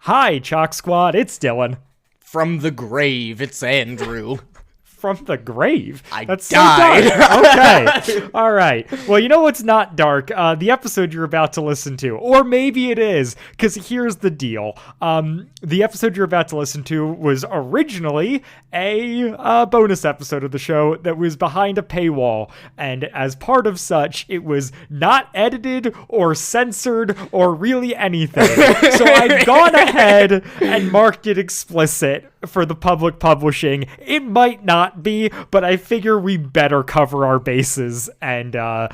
Hi, Chalk Squad, it's Dylan. From the grave, it's Andrew. From the grave? That's died. So dark. Okay. All right. Well, you know what's not dark? The episode you're about to listen to. Or maybe it is, because here's the deal. The episode you're about to listen to was originally a bonus episode of the show that was behind a paywall. And as part of such, it was not edited or censored or really anything. So I've gone ahead and marked it explicit for the public publishing. It might not be, but I figure we better cover our bases. And I'm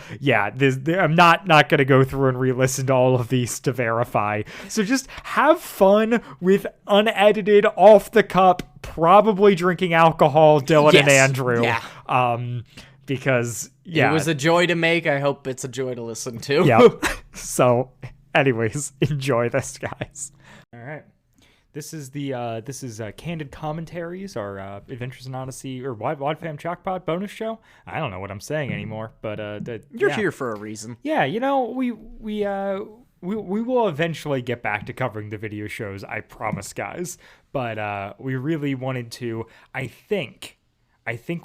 not gonna go through and re-listen to all of these to verify. So just have fun with unedited, off the cup, probably drinking alcohol, Dylan and Andrew. Yeah. Because it was a joy to make. I hope it's a joy to listen to. Yep. So, anyways, enjoy this, guys. All right. This is Candid Commentaries, our Adventures in Odyssey or Wad Fam Chalkpot bonus show. I don't know what I'm saying anymore, but you're here for a reason. Yeah, you know, we will eventually get back to covering the video shows, I promise, guys. But we really wanted to. I think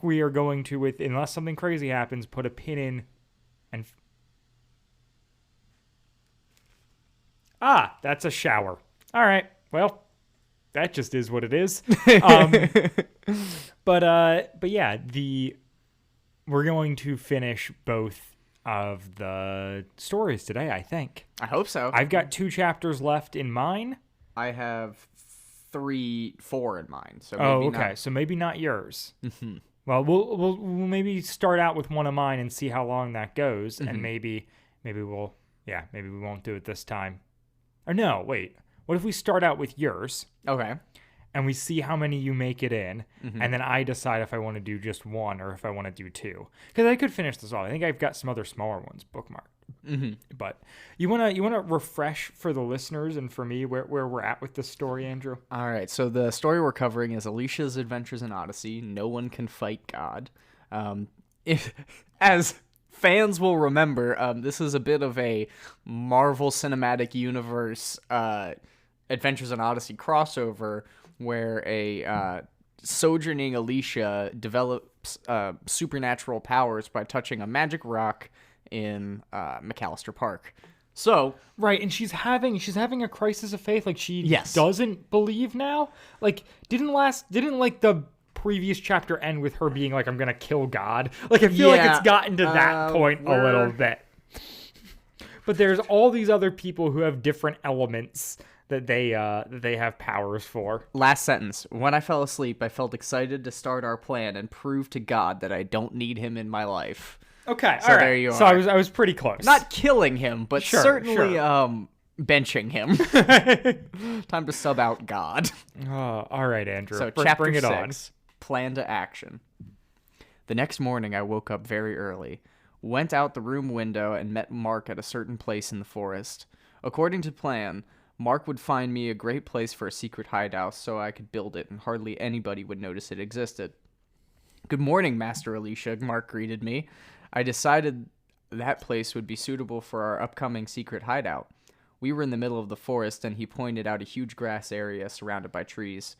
we are going to, unless something crazy happens, put a pin in and. That's a shower. All right. Well. That just is what it is. But yeah, we're going to finish both of the stories today, I think. I hope so. I've got 2 chapters left in mine. I have 4 in mine. So okay. So maybe not yours. Mm-hmm. Well, we'll maybe start out with one of mine and see how long that goes, and maybe we won't do it this time. Or no, wait. What if we start out with yours? Okay. And we see how many you make it in, and then I decide if I want to do just one or if I want to do 2. Because I could finish this off. I think I've got some other smaller ones bookmarked. Mm-hmm. But you wanna refresh for the listeners and for me where we're at with this story, Andrew? All right. So the story we're covering is Alicia's Adventures in Odyssey. No one can fight God. As fans will remember, this is a bit of a Marvel Cinematic Universe Adventures in Odyssey crossover where a sojourning Alicia develops supernatural powers by touching a magic rock in McAllister Park. So right, and she's having a crisis of faith. Like she doesn't believe now. Like didn't like the previous chapter end with her being like, I'm gonna kill God. Like I feel like it's gotten to that point a little bit. But there's all these other people who have different elements that they have powers for. Last sentence. When I fell asleep, I felt excited to start our plan and prove to God that I don't need him in my life. Okay, so all right. There you are. So I was pretty close. Not killing him, but certainly benching him. Time to sub out God. All right, Andrew. So chapter bring it 6, on. Plan to action. The next morning, I woke up very early, went out the room window, and met Mark at a certain place in the forest. According to plan, Mark would find me a great place for a secret hideout so I could build it and hardly anybody would notice it existed. Good morning, Master Alicia, Mark greeted me. I decided that place would be suitable for our upcoming secret hideout. We were in the middle of the forest and he pointed out a huge grass area surrounded by trees.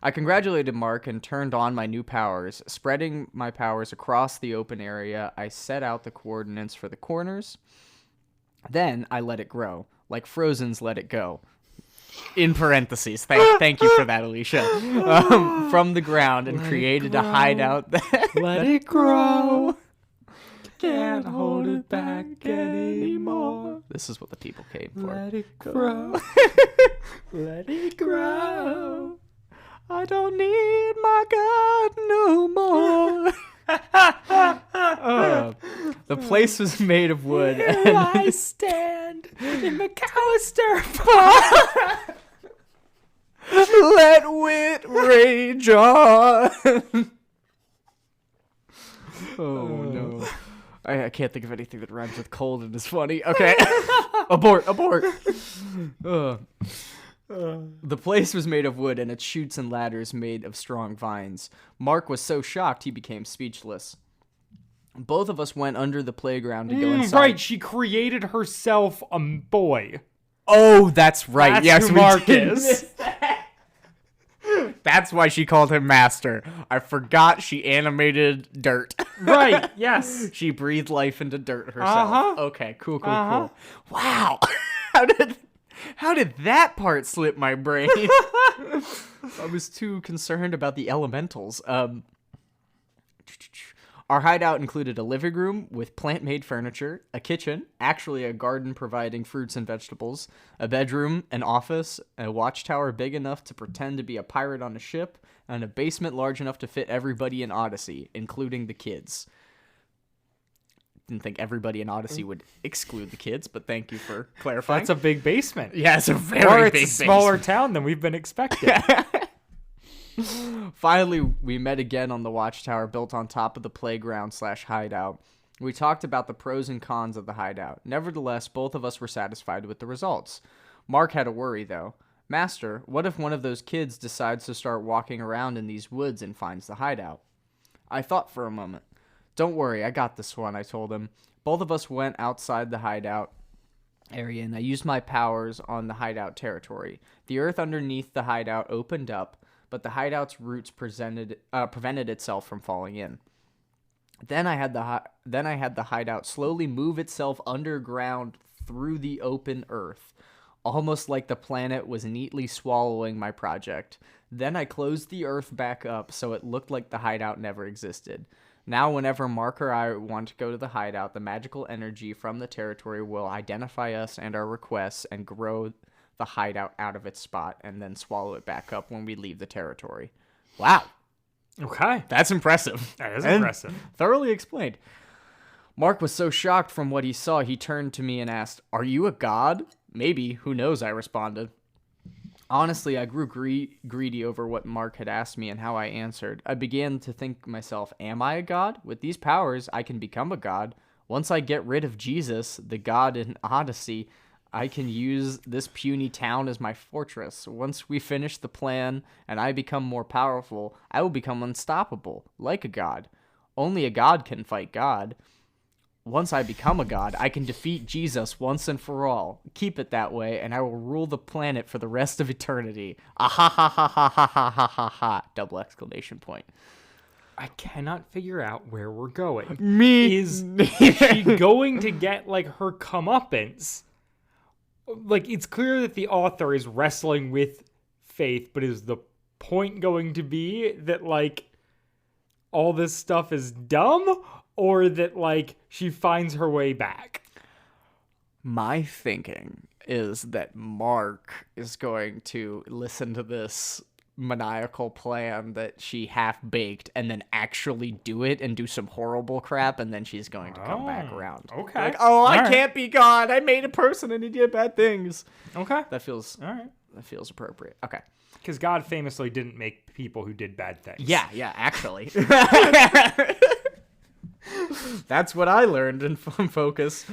I congratulated Mark and turned on my new powers. Spreading my powers across the open area, I set out the coordinates for the corners. Then I let it grow, like Frozen's Let It Go. In parentheses. Thank you for that, Alicia. From the ground and created a hideout that... Let it grow. Can't hold it back anymore. This is what the people came for. Let it grow. Let it grow. I don't need my God no more. The place was made of wood. Here I stand in McAllister Park. Let wit rage on. Oh no. I can't think of anything that rhymes with cold and is funny. Okay. Abort. The place was made of wood, and its chutes and ladders made of strong vines. Mark was so shocked he became speechless. Both of us went under the playground to go inside. Right, she created herself a boy. Oh, that's right. That's yes, who we Mark did is. miss that. That's why she called him Master. I forgot she animated dirt. Right, yes. She breathed life into dirt herself. Uh-huh. Okay, cool. Wow. How did that part slip my brain? I was too concerned about the elementals. Our hideout included a living room with plant-made furniture, a kitchen, actually a garden providing fruits and vegetables, a bedroom, an office, a watchtower big enough to pretend to be a pirate on a ship, and a basement large enough to fit everybody in Odyssey, including the kids. Didn't think everybody in Odyssey would exclude the kids, but thank you for clarifying. That's a big basement. Yeah, it's a very or big it's a smaller basement. town than we've been expecting. Finally, we met again on the watchtower built on top of the playground/hideout. We talked about the pros and cons of the hideout. Nevertheless, both of us were satisfied with the results. Mark had a worry, though. Master, what if one of those kids decides to start walking around in these woods and finds the hideout? I thought for a moment. Don't worry, I got this one, I told him. Both of us went outside the hideout area, and I used my powers on the hideout territory. The earth underneath the hideout opened up, but the hideout's roots prevented itself from falling in. Then I had the hideout slowly move itself underground through the open earth, almost like the planet was neatly swallowing my project. Then I closed the earth back up so it looked like the hideout never existed. Now, whenever Mark or I want to go to the hideout, the magical energy from the territory will identify us and our requests and grow the hideout out of its spot and then swallow it back up when we leave the territory. Wow. Okay. That's impressive. That is And impressive. thoroughly explained. Mark was so shocked from what he saw, he turned to me and asked, "Are you a god?" "Maybe. Who knows?" I responded. Honestly, I grew greedy over what Mark had asked me and how I answered. I began to think myself, am I a god? With these powers, I can become a god. Once I get rid of Jesus, the god in Odyssey, I can use this puny town as my fortress. Once we finish the plan and I become more powerful, I will become unstoppable, like a god. Only a god can fight God. Once I become a god, I can defeat Jesus once and for all. Keep it that way, and I will rule the planet for the rest of eternity. Ah ha ha ha ha ha ha ha ha ha! Double exclamation point. I cannot figure out where we're going. Me Is she going to get, like, her comeuppance? Like, it's clear that the author is wrestling with faith, but is the point going to be that, like, all this stuff is dumb? Or that, like, she finds her way back? My thinking is that Mark is going to listen to this maniacal plan that she half-baked and then actually do it and do some horrible crap, and then she's going to come back around. Okay. Like, I can't be God. I made a person and he did bad things. Okay. That feels All right. That feels appropriate. Okay. Because God famously didn't make people who did bad things. Yeah, actually. That's what I learned in Focus.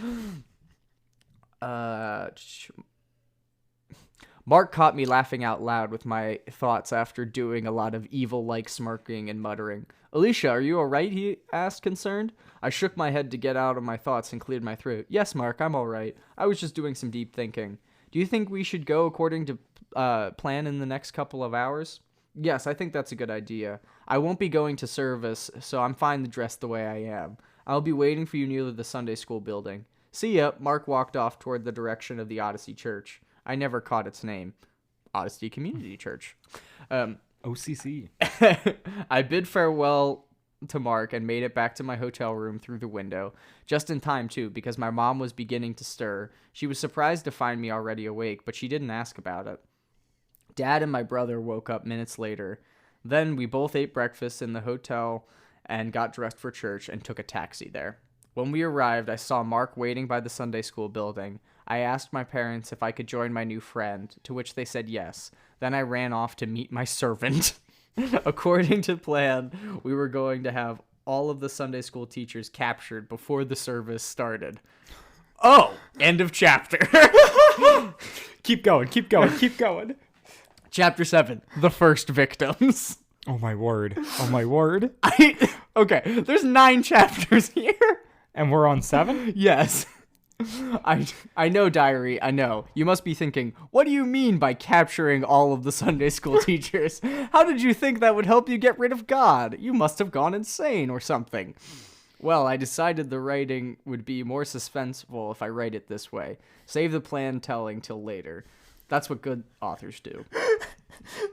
Mark caught me laughing out loud with my thoughts after doing a lot of evil-like smirking and muttering. "Alicia, are you all right?" he asked, concerned. I shook my head to get out of my thoughts and cleared my throat. "Yes, Mark, I'm all right. I was just doing some deep thinking. Do you think we should go according to plan in the next couple of hours?" "Yes, I think that's a good idea. I won't be going to service, so I'm fine to dress the way I am. I'll be waiting for you near the Sunday school building." "See ya." Mark walked off toward the direction of the Odyssey Church. I never caught its name. Odyssey Community Church. OCC. I bid farewell to Mark and made it back to my hotel room through the window. Just in time, too, because my mom was beginning to stir. She was surprised to find me already awake, but she didn't ask about it. Dad and my brother woke up minutes later. Then we both ate breakfast in the hotel and got dressed for church and took a taxi there. When we arrived, I saw Mark waiting by the Sunday school building. I asked my parents if I could join my new friend, to which they said yes. Then I ran off to meet my servant. According to plan, we were going to have all of the Sunday school teachers captured before the service started. Oh, end of chapter. Keep going, keep going, keep going. Chapter 7, the first victims. Oh my word. Oh my word. Okay, there's 9 chapters here. And we're on 7? Yes. I know, diary, I know. You must be thinking, what do you mean by capturing all of the Sunday school teachers? How did you think that would help you get rid of God? You must have gone insane or something. Well, I decided the writing would be more suspenseful if I write it this way. Save the plan telling till later. That's what good authors do.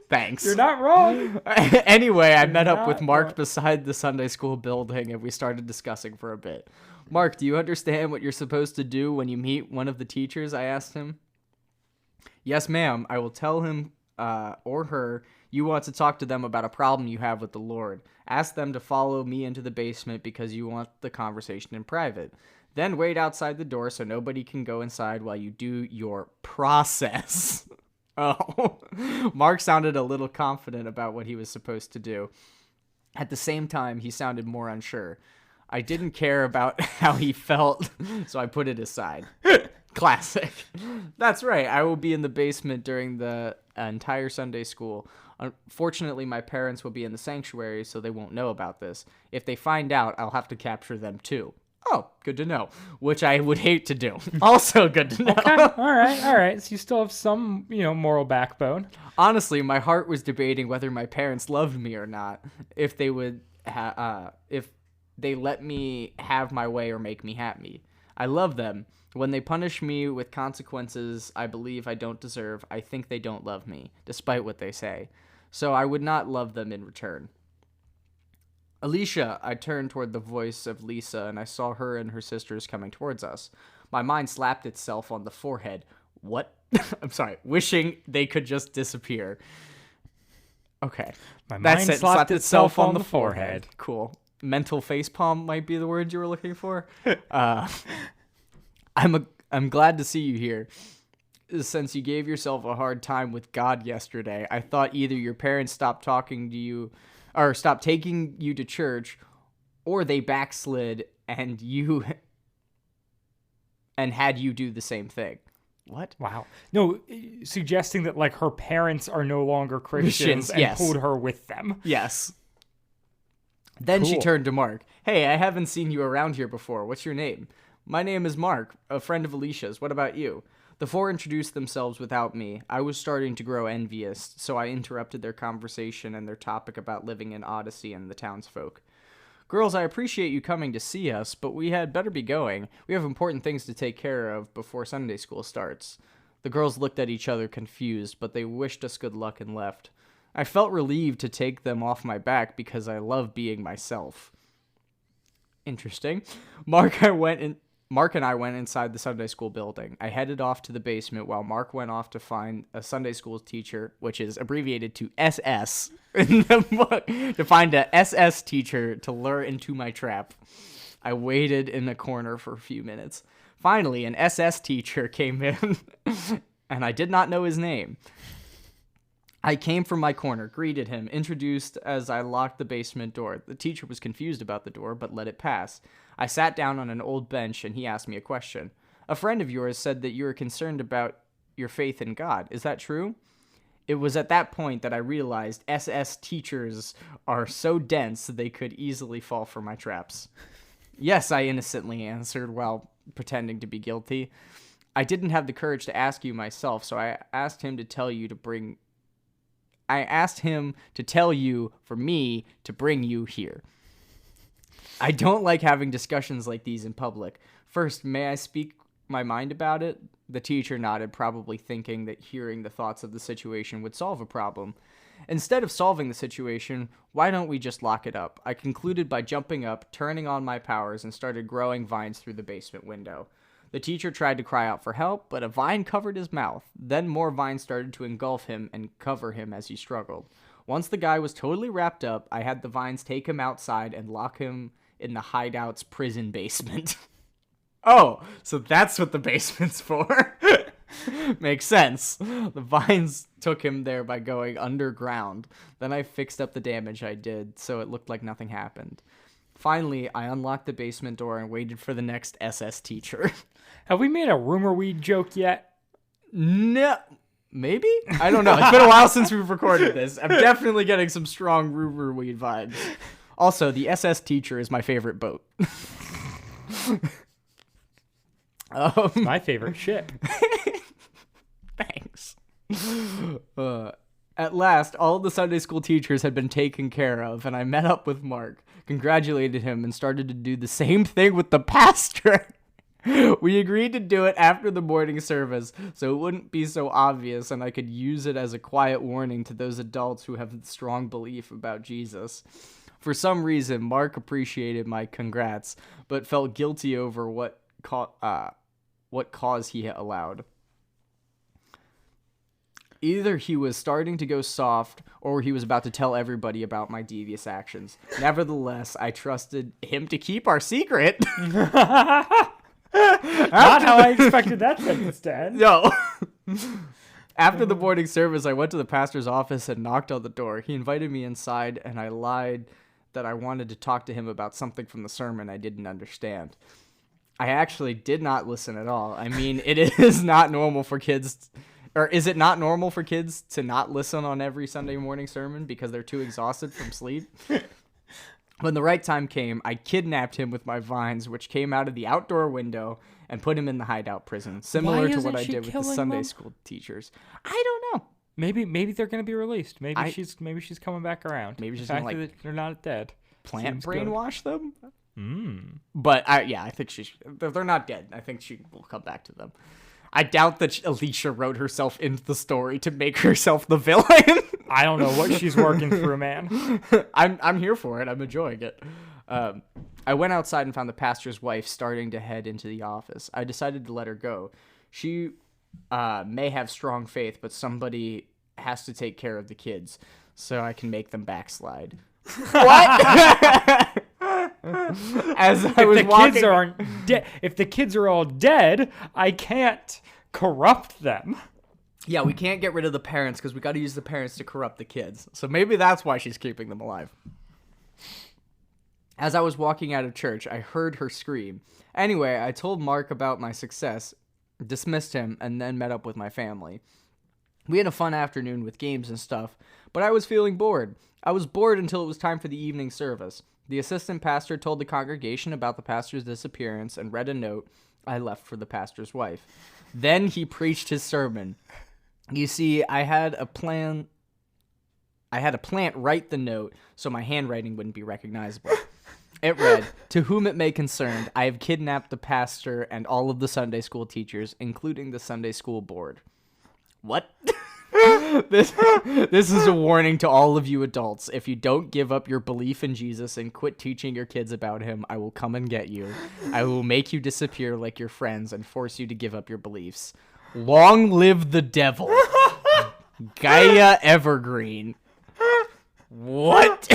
Thanks. You're not wrong. Anyway, I met up with not Mark wrong. beside the Sunday school building and we started discussing for a bit. Mark, do you understand what you're supposed to do when you meet one of the teachers? I asked him. Yes, ma'am. I will tell him or her you want to talk to them about a problem you have with the Lord. Ask them to follow me into the basement because you want the conversation in private. Then wait outside the door so nobody can go inside while you do your process. Oh. Mark sounded a little confident about what he was supposed to do. At the same time, he sounded more unsure. I didn't care about how he felt, so I put it aside. Classic. That's right. I will be in the basement during the entire Sunday school. Unfortunately, my parents will be in the sanctuary, so they won't know about this. If they find out, I'll have to capture them too. Oh, good to know. Which I would hate to do. Also good to know. Okay. All right. So you still have some, moral backbone. Honestly, my heart was debating whether my parents loved me or not. If they would, if they let me have my way or make me happy. I love them. When they punish me with consequences I believe I don't deserve, I think they don't love me, despite what they say. So I would not love them in return. Alicia, I turned toward the voice of Lisa, and I saw her and her sisters coming towards us. My mind slapped itself on the forehead. What? I'm sorry. Wishing they could just disappear. Okay. My mind slapped itself on the forehead. Cool. Mental facepalm might be the word you were looking for. I'm glad to see you here. Since you gave yourself a hard time with God yesterday, I thought either your parents stopped talking to you or stopped taking you to church, or they backslid and had you do the same thing. What? Wow. No, suggesting that her parents are no longer Christians and yes. pulled her with them. Yes. Then she Cool. turned to Mark. Hey, I haven't seen you around here before. What's your name? My name is Mark, a friend of Alicia's. What about you? The four introduced themselves without me. I was starting to grow envious, so I interrupted their conversation and their topic about living in Odyssey and the townsfolk. Girls, I appreciate you coming to see us, but we had better be going. We have important things to take care of before Sunday school starts. The girls looked at each other confused, but they wished us good luck and left. I felt relieved to take them off my back because I love being myself. Interesting. Mark and I went inside the Sunday school building. I headed off to the basement while Mark went off to find a Sunday school teacher, which is abbreviated to SS in the book, to find a SS teacher to lure into my trap. I waited in a corner for a few minutes. Finally, an SS teacher came in, and I did not know his name. I came from my corner, greeted him, introduced as I locked the basement door. The teacher was confused about the door, but let it pass. I sat down on an old bench, and he asked me a question. A friend of yours said that you were concerned about your faith in God. Is that true? It was at that point that I realized SS teachers are so dense they could easily fall for my traps. Yes, I innocently answered while pretending to be guilty. I didn't have the courage to ask you myself, so I asked him to tell you for me to bring you here. I don't like having discussions like these in public. First, may I speak my mind about it? The teacher nodded, probably thinking that hearing the thoughts of the situation would solve a problem. Instead of solving the situation, why don't we just lock it up? I concluded by jumping up, turning on my powers, and started growing vines through the basement window. The teacher tried to cry out for help, but a vine covered his mouth. Then more vines started to engulf him and cover him as he struggled. Once the guy was totally wrapped up, I had the vines take him outside and lock him in the hideout's prison basement. Oh, so that's what the basement's for. Makes sense. The vines took him there by going underground. Then I fixed up the damage I did, so it looked like nothing happened. Finally, I unlocked the basement door and waited for the next SS teacher. Have we made a rumor weed joke yet? No. Maybe? I don't know. It's been a while since we've recorded this. I'm definitely getting some strong rumor weed vibes. Also, the SS teacher is my favorite boat. It's my favorite ship. Thanks. At last, all the Sunday school teachers had been taken care of, and I met up with Mark, congratulated him, and started to do the same thing with the pastor. We agreed to do it after the morning service, so it wouldn't be so obvious, and I could use it as a quiet warning to those adults who have a strong belief about Jesus. For some reason, Mark appreciated my congrats, but felt guilty over what cause he had allowed. Either he was starting to go soft, or he was about to tell everybody about my devious actions. Nevertheless, I trusted him to keep our secret. Not how I expected that sentence to end. No. After the morning service, I went to the pastor's office and knocked on the door. He invited me inside, and I lied that I wanted to talk to him about something from the sermon I didn't understand. I actually did not listen at all. I mean, it is not normal for kids... Or is it not normal for kids to not listen on every Sunday morning sermon because they're too exhausted from sleep? When the right time came, I kidnapped him with my vines, which came out of the outdoor window, and put him in the hideout prison, similar to what I did with the Sunday school teachers. I don't know. Maybe they're gonna be released. Maybe she's coming back around. Maybe she's the fact gonna, that they're not dead. Plant brainwash them. But I think they're not dead. I think she will come back to them. I doubt that Alicia wrote herself into the story to make herself the villain. I don't know what she's working through, man. I'm here for it. I'm enjoying it. I went outside and found the pastor's wife starting to head into the office. I decided to let her go. She may have strong faith, but somebody has to take care of the kids so I can make them backslide. What? As I was walking, if the kids are all dead, I can't corrupt them. Yeah, we can't get rid of the parents because we got to use the parents to corrupt the kids. So maybe that's why she's keeping them alive. As I was walking out of church, I heard her scream. Anyway, I told Mark about my success, dismissed him, and then met up with my family. We had a fun afternoon with games and stuff, but I was feeling bored. I was bored until it was time for the evening service. The assistant pastor told the congregation about the pastor's disappearance and read a note I left for the pastor's wife. Then he preached his sermon. You see, I had a plant write the note so my handwriting wouldn't be recognizable. It read, "To whom it may concern, I have kidnapped the pastor and all of the Sunday school teachers, including the Sunday school board." What? This is a warning to all of you adults. If you don't give up your belief in Jesus and quit teaching your kids about him, I will come and get you. I will make you disappear like your friends and force you to give up your beliefs. Long live the devil. Gaia Evergreen. What?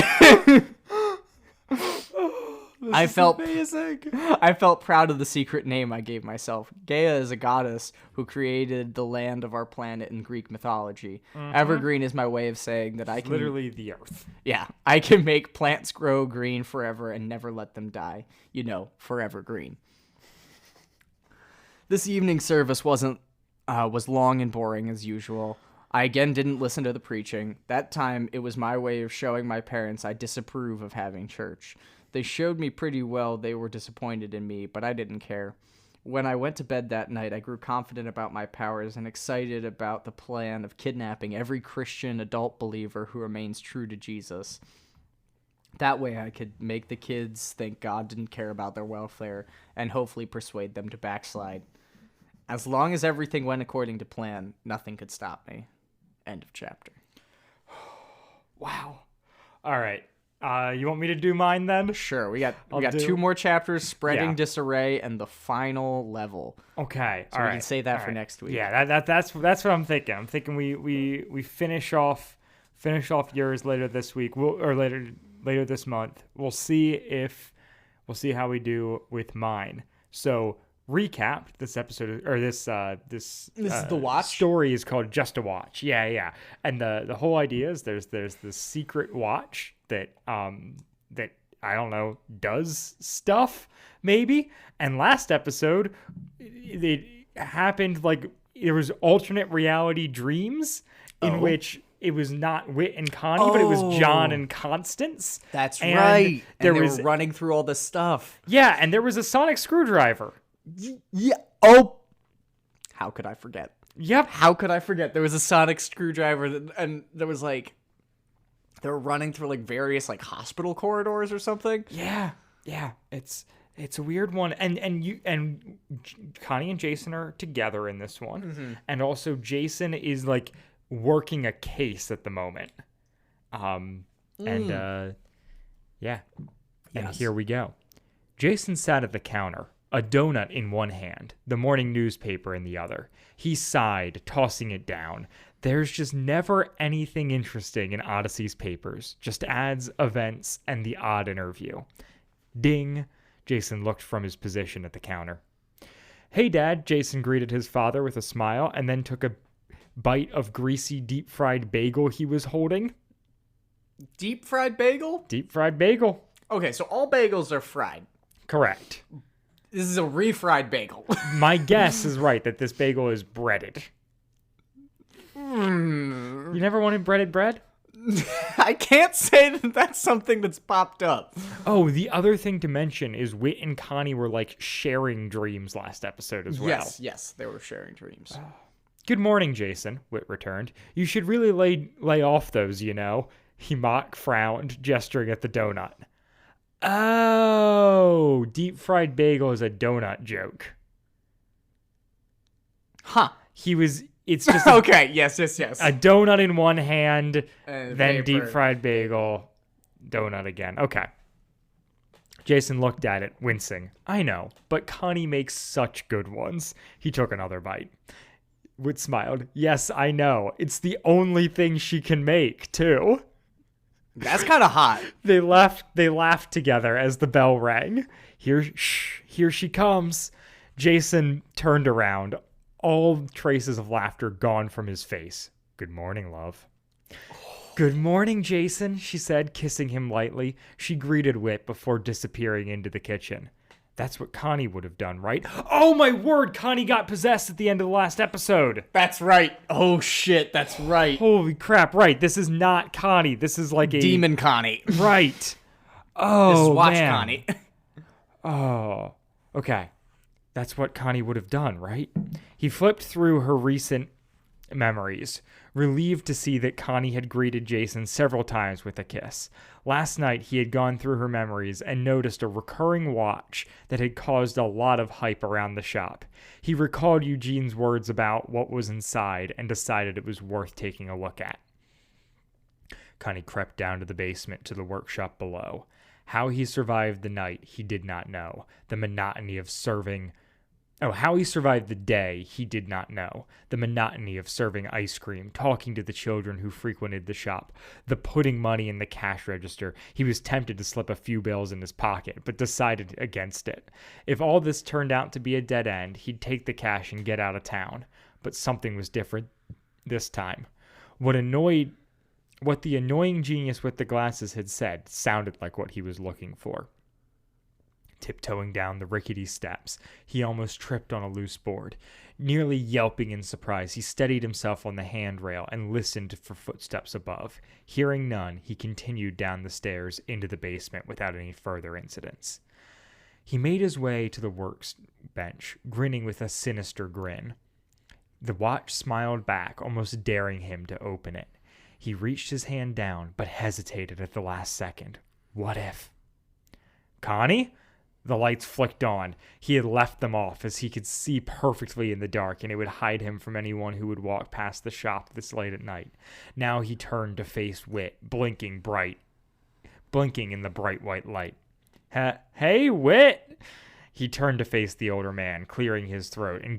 I felt amazing. I felt proud of the secret name I gave myself. Gaia is a goddess who created the land of our planet in Greek mythology. Mm-hmm. Evergreen is my way of saying that I can... Literally the earth. Yeah. I can make plants grow green forever and never let them die. You know, forever green. This evening service was long and boring as usual. I again didn't listen to the preaching. That time, it was my way of showing my parents I disapprove of having church. They showed me pretty well they were disappointed in me, but I didn't care. When I went to bed that night, I grew confident about my powers and excited about the plan of kidnapping every Christian adult believer who remains true to Jesus. That way I could make the kids think God didn't care about their welfare and hopefully persuade them to backslide. As long as everything went according to plan, nothing could stop me. End of chapter. Wow. All right. You want me to do mine then? Sure. We got two more chapters, Spreading Disarray, and the final level. Okay. So we can save that for next week. Yeah, that's what I'm thinking. I'm thinking we finish off yours later this week, or later this month. We'll see how we do with mine. So recap this episode, or this is the watch story is called Just a Watch. Yeah. And the whole idea is there's this secret watch that I don't know does stuff maybe. And last episode it happened like there was alternate reality dreams in which it was not Whit and Connie, but it was John and Constance. That's right. And they were running through all the stuff. Yeah, and there was a sonic screwdriver. Yeah. Oh! How could I forget? Yep. How could I forget? There was a sonic screwdriver, and there was like... They were running through like various like hospital corridors or something. Yeah. It's a weird one. And Connie and Jason are together in this one. Mm-hmm. And also Jason is like working a case at the moment. And Yes. here we go. Jason sat at the counter, a donut in one hand, the morning newspaper in the other. He sighed, tossing it down. There's just never anything interesting in Odyssey's papers, just ads, events, and the odd interview. Ding! Jason looked from his position at the counter. Hey, Dad, Jason greeted his father with a smile and then took a bite of greasy deep-fried bagel he was holding. Deep fried bagel? Deep-fried bagel. Okay, so all bagels are fried. Correct. This is a refried bagel. My guess is right that this bagel is breaded. You never wanted breaded bread? I can't say that that's something that's popped up. Oh, the other thing to mention is Whit and Connie were like sharing dreams last episode as well. Yes, they were sharing dreams. Good morning, Jason, Whit returned. You should really lay off those, you know. He frowned, gesturing at the donut. Oh, deep fried bagel is a donut joke. Huh. It's just okay, yes. a donut in one hand, then paper. deep fried bagel, donut again. Okay. Jason looked at it, wincing. I know, but Connie makes such good ones. He took another bite. Whit smiled. Yes, I know. It's the only thing she can make, too. That's kind of hot. They laughed together as the bell rang. Here she comes. Jason turned around, all traces of laughter gone from his face. Good morning, love. Good morning, Jason, she said, kissing him lightly. She greeted Whit before disappearing into the kitchen. That's what Connie would have done, right? Oh, my word! Connie got possessed at the end of the last episode. That's right. Oh, shit, that's right. Holy crap, right. This is not Connie. This is like a... Demon Connie. Right. Oh, This is Watch man. Connie. Oh, okay. That's what Connie would have done, right? He flipped through her recent memories, relieved to see that Connie had greeted Jason several times with a kiss. Last night, he had gone through her memories and noticed a recurring watch that had caused a lot of hype around the shop. He recalled Eugene's words about what was inside and decided it was worth taking a look at. Connie crept down to the basement to the workshop below. How he survived the night, he did not know. The monotony of serving... how he survived the day, he did not know. The monotony of serving ice cream, talking to the children who frequented the shop, the putting money in the cash register. He was tempted to slip a few bills in his pocket, but decided against it. If all this turned out to be a dead end, he'd take the cash and get out of town. But something was different this time. What the annoying genius with the glasses had said sounded like what he was looking for. Tiptoeing down the rickety steps, he almost tripped on a loose board. Nearly yelping in surprise, he steadied himself on the handrail and listened for footsteps above. Hearing none, he continued down the stairs into the basement without any further incidents. He made his way to the workbench, grinning with a sinister grin. The watch smiled back, almost daring him to open it. He reached his hand down, but hesitated at the last second. What if? Connie? The lights flicked on. He had left them off, as he could see perfectly in the dark, and it would hide him from anyone who would walk past the shop this late at night. Now he turned to face Whit, blinking in the bright white light. Hey, Whit! He turned to face the older man, clearing his throat to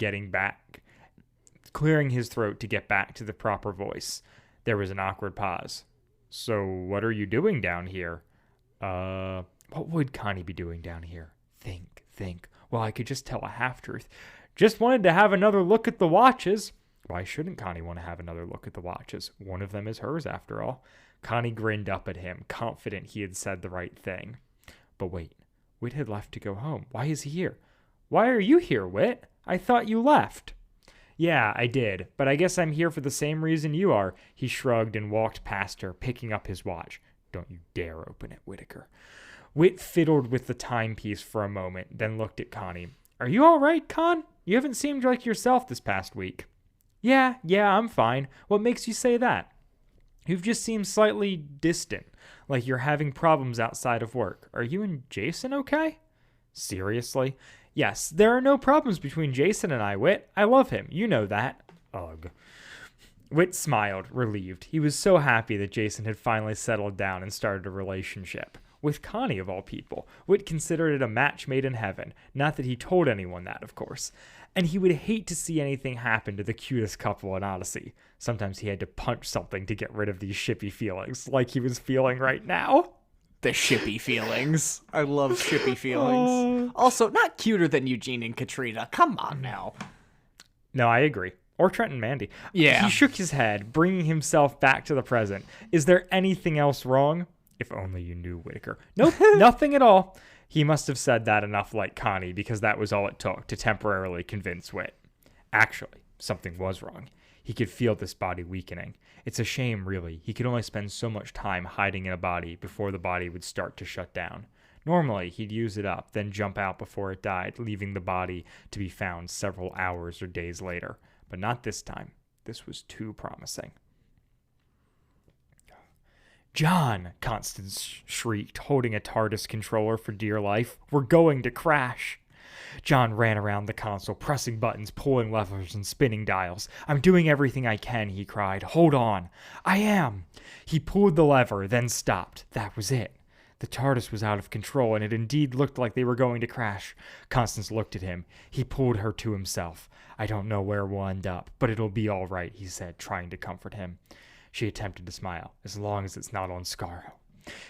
get back to the proper voice. There was an awkward pause. So, what are you doing down here? What would Connie be doing down here? Think. Well, I could just tell a half-truth. Just wanted to have another look at the watches. Why shouldn't Connie want to have another look at the watches? One of them is hers, after all. Connie grinned up at him, confident he had said the right thing. But wait, Whit had left to go home. Why is he here? Why are you here, Whit? I thought you left. Yeah, I did, but I guess I'm here for the same reason you are. He shrugged and walked past her, picking up his watch. Don't you dare open it, Whittaker. Whit fiddled with the timepiece for a moment, then looked at Connie. Are you all right, Con? You haven't seemed like yourself this past week. Yeah, I'm fine. What makes you say that? You've just seemed slightly distant, like you're having problems outside of work. Are you and Jason okay? Seriously? Yes, there are no problems between Jason and I, Whit. I love him. You know that. Ugh. Whit smiled, relieved. He was so happy that Jason had finally settled down and started a relationship. With Connie, of all people. Whit considered it a match made in heaven. Not that he told anyone that, of course. And he would hate to see anything happen to the cutest couple in Odyssey. Sometimes he had to punch something to get rid of these shippy feelings, like he was feeling right now. The shippy feelings. I love shippy feelings. Also, not cuter than Eugene and Katrina. Come on now. No, I agree. Or Trent and Mandy. Yeah. He shook his head, bringing himself back to the present. Is there anything else wrong? If only you knew, Whitaker. Nope, nothing at all. He must have said that enough like Connie, because that was all it took to temporarily convince Whit. Actually, something was wrong. He could feel this body weakening. It's a shame, really. He could only spend so much time hiding in a body before the body would start to shut down. Normally, he'd use it up, then jump out before it died, leaving the body to be found several hours or days later. But not this time. This was too promising. John, Constance shrieked, holding a TARDIS controller for dear life. We're going to crash. John ran around the console, pressing buttons, pulling levers, and spinning dials. I'm doing everything I can, he cried. Hold on. I am. He pulled the lever, then stopped. That was it. The TARDIS was out of control, and it indeed looked like they were going to crash. Constance looked at him. He pulled her to himself. I don't know where we'll end up, but it'll be all right, he said, trying to comfort him. She attempted to smile, as long as it's not on Scarrow.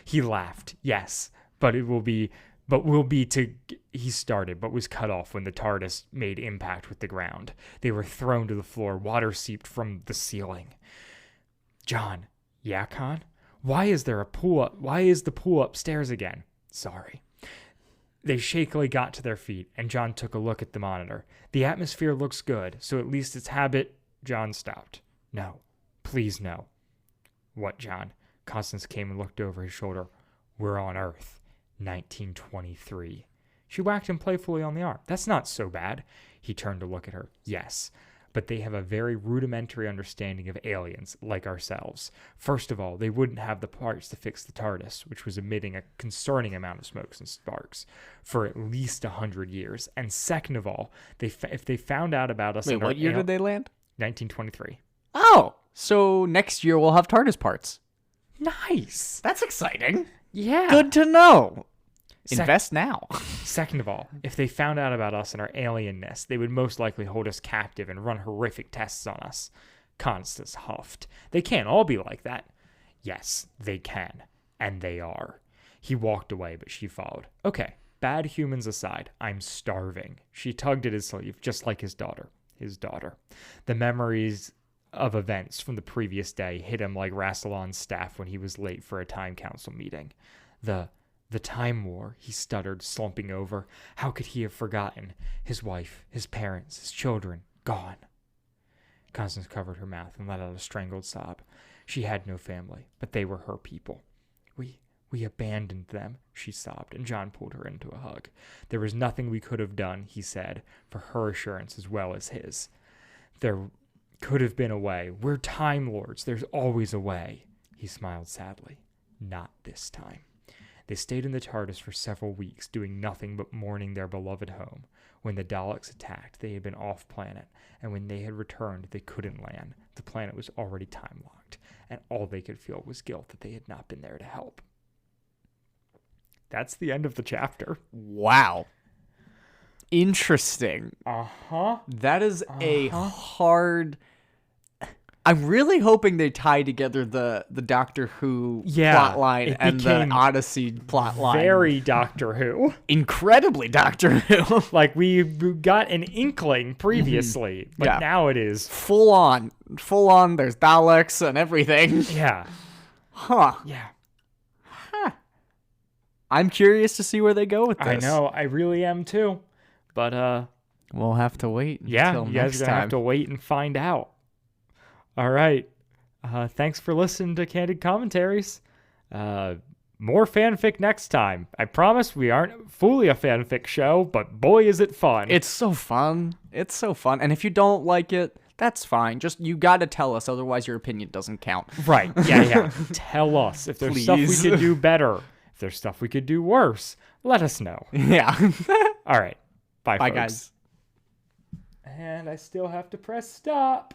He laughed. Yes, he started, but was cut off when the TARDIS made impact with the ground. They were thrown to the floor, water seeped from the ceiling. John, yeah, Con? Why is the pool upstairs again? Sorry. They shakily got to their feet, and John took a look at the monitor. The atmosphere looks good, so at least it's habit. John stopped. No. Please no. What, John? Constance came and looked over his shoulder. We're on Earth. 1923. She whacked him playfully on the arm. That's not so bad. He turned to look at her. Yes, but they have a very rudimentary understanding of aliens, like ourselves. First of all, they wouldn't have the parts to fix the TARDIS, which was emitting a concerning amount of smokes and sparks, for at least 100 years. And second of all, if they found out about us... Wait, what year did they land? 1923. Oh, so next year we'll have TARDIS parts. Nice. That's exciting. Yeah. Good to know. Invest now. Second of all, if they found out about us and our alienness, they would most likely hold us captive and run horrific tests on us. Constance huffed. They can't all be like that. Yes, they can. And they are. He walked away, but she followed. Okay, bad humans aside, I'm starving. She tugged at his sleeve, just like his daughter. The memories of events from the previous day hit him like Rassilon's staff when he was late for a time council meeting. The time war, he stuttered, slumping over. How could he have forgotten? His wife, his parents, his children, gone. Constance covered her mouth and let out a strangled sob. She had no family, but they were her people. We abandoned them, she sobbed, and John pulled her into a hug. There was nothing we could have done, he said, for her assurance as well as his. There could have been a way. We're Time Lords. There's always a way. He smiled sadly. Not this time. They stayed in the TARDIS for several weeks, doing nothing but mourning their beloved home. When the Daleks attacked, they had been off-planet, and when they had returned, they couldn't land. The planet was already time-locked, and all they could feel was guilt that they had not been there to help. That's the end of the chapter. Wow. Interesting. Uh-huh. That is a hard... I'm really hoping they tie together the Doctor Who plotline and the Odyssey plotline. Very Doctor Who. Incredibly Doctor Who. Like, we got an inkling previously, but now it is... Full on. There's Daleks and everything. Yeah. Huh. Yeah. Huh. I'm curious to see where they go with this. I know. I really am, too. But, we'll have to wait until next time. You guys are going to have to wait and find out. All right. Thanks for listening to Candid Commentaries. More fanfic next time. I promise we aren't fully a fanfic show, but boy is it fun. It's so fun. It's so fun. And if you don't like it, that's fine. Just, you gotta tell us, otherwise your opinion doesn't count. Right. Yeah. Tell us if there's stuff we Please. could do better. If there's stuff we could do worse, let us know. Yeah. All right. Bye, Bye, folks. guys. And I still have to press stop.